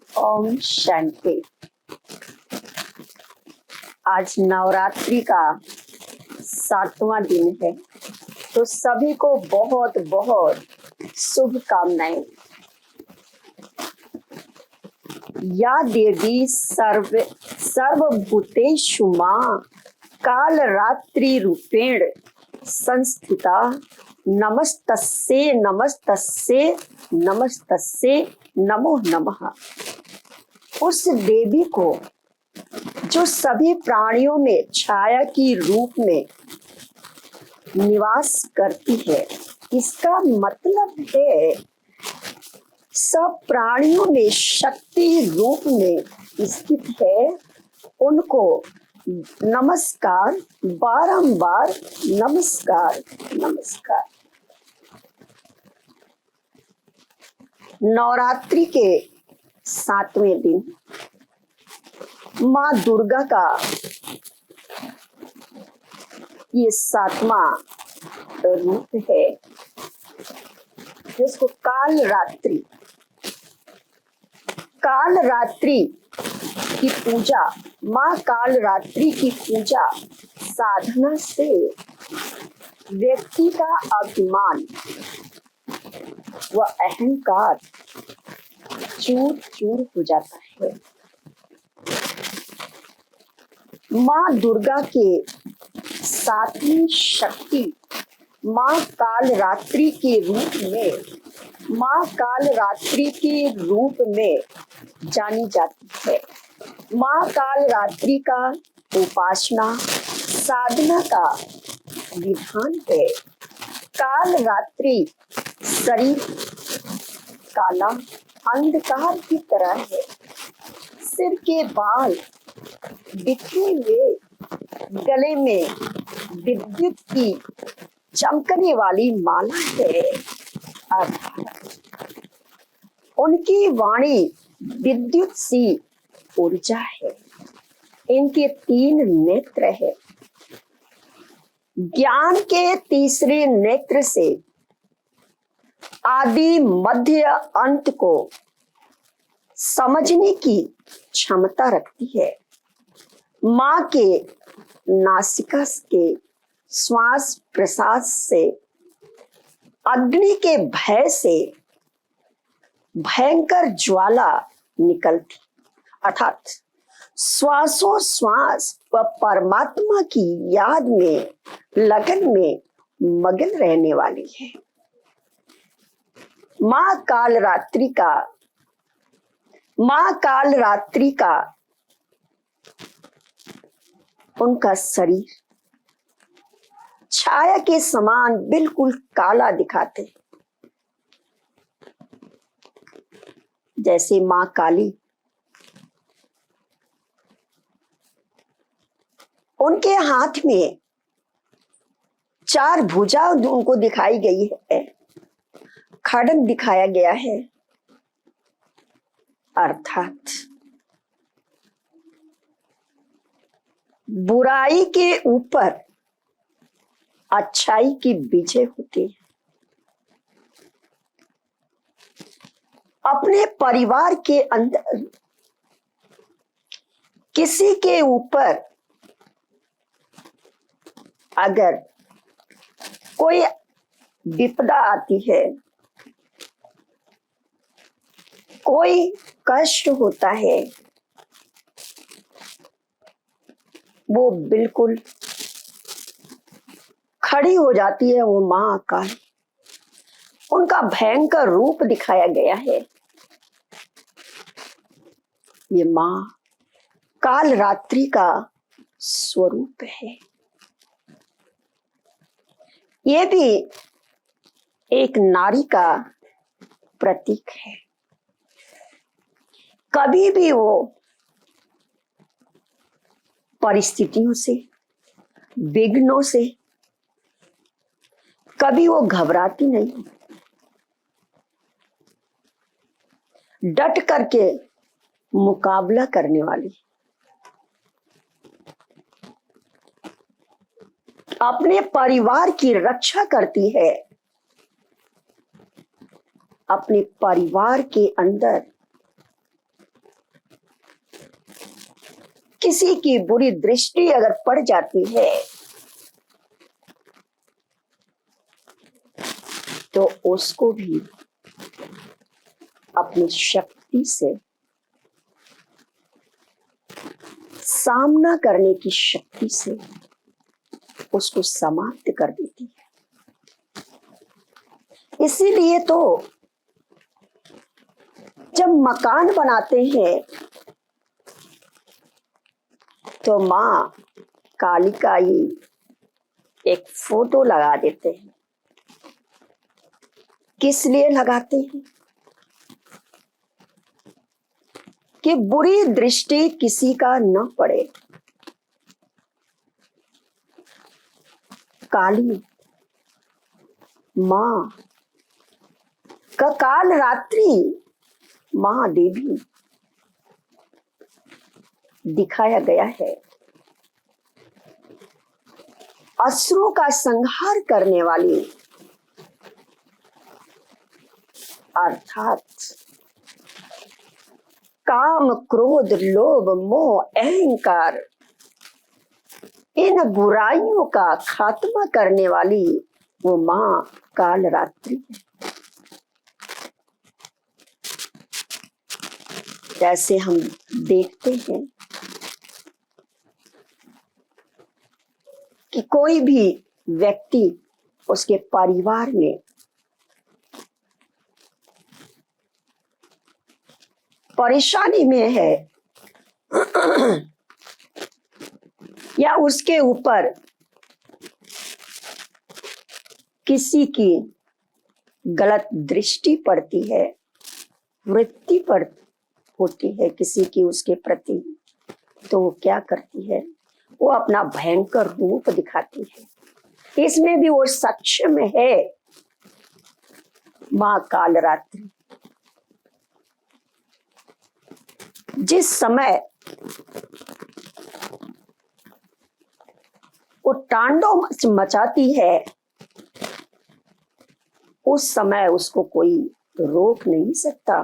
ओम शांति। आज नवरात्रि का 7वां दिन है, तो सभी को बहुत बहुत शुभकामनाएं। या देवी सर्वभूतेषु मां काल रात्रि रूपेण संस्थिता नमस्तस्ये नमस्तस्ये नमस्तस्ये नमो नमः। उस देवी को जो सभी प्राणियों में छाया की रूप में निवास करती है, इसका मतलब है सब प्राणियों में शक्ति रूप में स्थित है। उनको नमस्कार, बारंबार नमस्कार नमस्कार। नवरात्रि के 7वें दिन माँ दुर्गा का ये 7वां रूप है, जिसको काल रात्रि की पूजा, माँ काल रात्रि की पूजा साधना से व्यक्ति का अभिमान व अहंकार चूर चूर हो जाता है। माँ दुर्गा के 7वीं शक्ति माँ काल रात्रि के रूप में जानी जाती है। माँ काल रात्रि का उपासना साधना का विधान है। काल रात्रि शरीर काला अंधकार की तरह है। सिर के बाल बिखरे हुए, गले में विद्युत की चमकने वाली माला है। उनकी वाणी विद्युत सी ऊर्जा है। इनके 3 नेत्र है। ज्ञान के तीसरे नेत्र से आदि मध्य अंत को समझने की क्षमता रखती है। माँ के नासिका के श्वास प्रश्वास से अग्नि के भय से भयंकर ज्वाला निकलती, अर्थात श्वासोश्वास व परमात्मा की याद में लगन में मगन रहने वाली है। माँ काल रात्रि का उनका शरीर छाया के समान बिल्कुल काला दिखाते, जैसे माँ काली। उनके हाथ में 4 भुजा उनको दिखाई गई है, खड्ग दिखाया गया है, अर्थात बुराई के ऊपर अच्छाई की विजय होती है। अपने परिवार के अंदर किसी के ऊपर अगर कोई विपदा आती है, कोई कष्ट होता है, वो बिल्कुल खड़ी हो जाती है। वो माँ काली, उनका भयंकर रूप दिखाया गया है। ये माँ काल रात्रि का स्वरूप है। ये भी एक नारी का प्रतीक है। कभी भी वो परिस्थितियों से, विघ्नों से कभी वो घबराती नहीं, डट करके मुकाबला करने वाली, अपने परिवार की रक्षा करती है। अपने परिवार के अंदर किसी की बुरी दृष्टि अगर पड़ जाती है तो उसको भी अपनी शक्ति से सामना करने की शक्ति से उसको समाप्त कर देती है। इसीलिए तो जब मकान बनाते हैं तो मां काली का ही एक फोटो लगा देते हैं। किस लिए लगाते हैं? कि बुरी दृष्टि किसी का न पड़े। काली मां का काल रात्रि महादेवी दिखाया गया है। असुरों का संहार करने वाली अर्थात काम, क्रोध, लोभ, मोह, अहंकार, इन बुराइयों का खात्मा करने वाली वो मां काल रात्रि है। जैसे हम देखते हैं कि कोई भी व्यक्ति उसके परिवार में परेशानी में है या उसके ऊपर किसी की गलत दृष्टि पड़ती है, वृत्ति पर होती है किसी की उसके प्रति, तो वो क्या करती है? वो अपना भयंकर रूप दिखाती है। इसमें भी वो सक्षम है मां कालरात्रि। जिस समय वो तांडव मचाती है उस समय उसको कोई रोक नहीं सकता।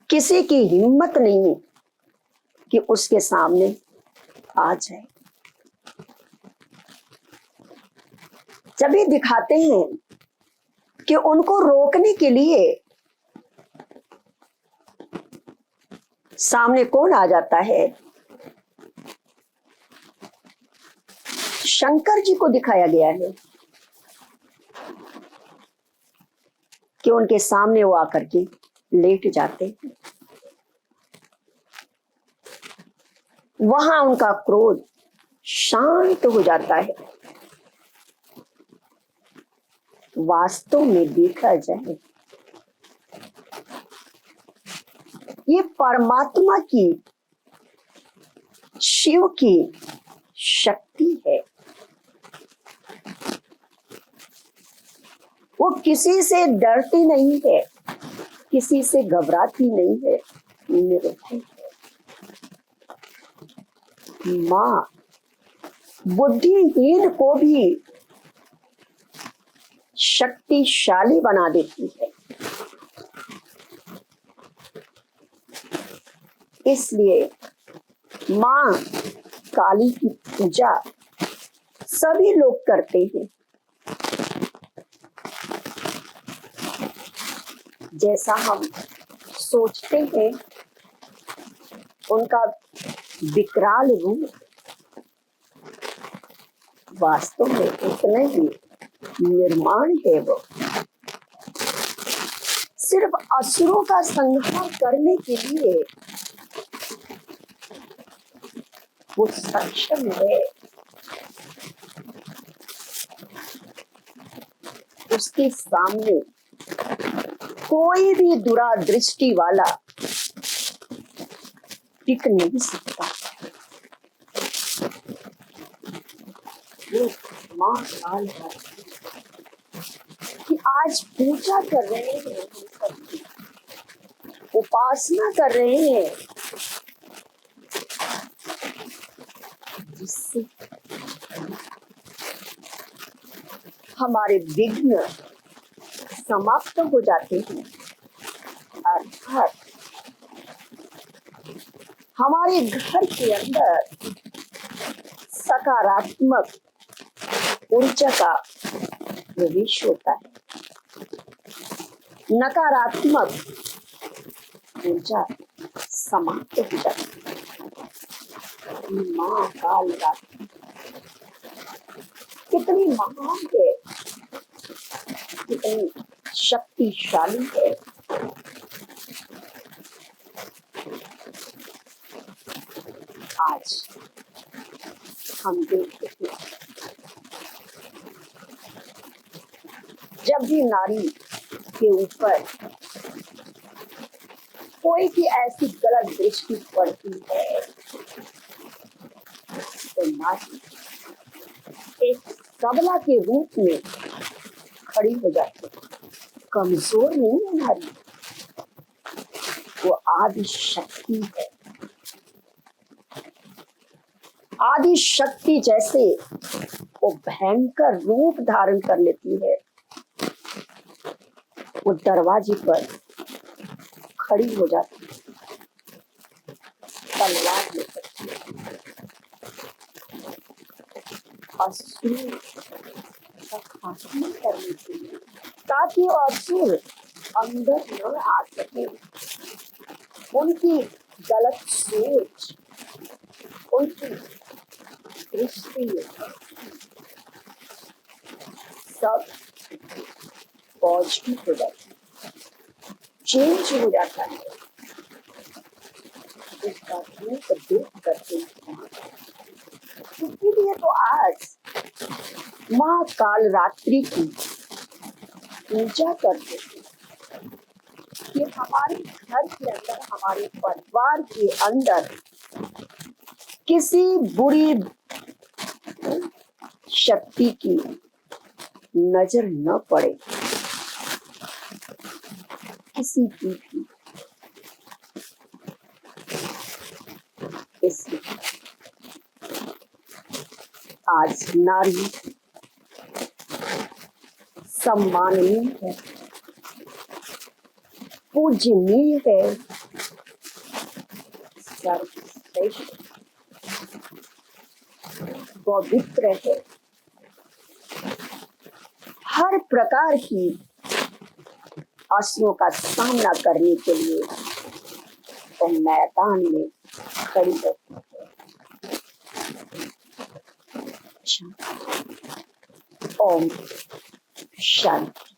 किसी की हिम्मत नहीं कि उसके सामने आ जाए। जब ये दिखाते हैं कि उनको रोकने के लिए सामने कौन आ जाता है? शंकर जी को दिखाया गया है कि उनके सामने वो आकर के लेट जाते हैं। वहां उनका क्रोध शांत हो जाता है। वास्तव में देखा जाए ये परमात्मा की, शिव की शक्ति है। वो किसी से डरती नहीं है, किसी से घबराती नहीं है, निर्भय है। मां बुद्धिहीन को भी शक्तिशाली बना देती है। इसलिए मां काली की पूजा सभी लोग करते हैं। जैसा हम सोचते हैं उनका विकराल रूप वास्तव में उतना ही निर्माण है। वो सिर्फ असुरों का संहार करने के लिए वो सक्षम है। उसके सामने कोई भी दूरदृष्टि वाला टिक नहीं सकता। वो मां काल है कि आज पूजा कर रहे हैं, उपासना कर रहे हैं, जिससे हमारे विघ्न समाप्त हो जाते हैं। अर्थात हमारे घर के अंदर सकारात्मक ऊर्जा का प्रवेश होता है, नकारात्मक ऊर्जा समाप्त हो जाती है। माँ काल रात्रि कितनी महान है, कितनी शक्तिशाली है। आज हम देखते हैं जब भी नारी के ऊपर कोई भी ऐसी गलत दृष्टि पड़ती है तो नारी एक सबला के रूप में खड़ी हो जाती है। कमजोर नहीं है नारी, वो आदि शक्ति है। आदि शक्ति जैसे वो भयंकर रूप धारण कर लेती है, वो दरवाजे पर खड़ी हो जाती है, तलवार लेकर असुर का खात्मा करने के लिए, ताकि असुर अंदर न आ सके। उनकी गलत सोच, उनकी दृष्टि सब पॉजिटिव हो जाती है, चेंज हो जाता है। उसका रूप देख करके इसीलिए तो आज माँ काल रात्रि की पूजा करते हैं कि हमारे घर के अंदर, हमारे परिवार के अंदर किसी बुरी शक्ति की नजर न पड़े, किसी की भी। इसलिए आज नारी सम्माननीय है, पूजनीय है, सर्वश्रेष्ठ, पवित्र है। हर प्रकार की असुरों का सामना करने के लिए वो मैदान में खड़ी रहती है। ओम शांति।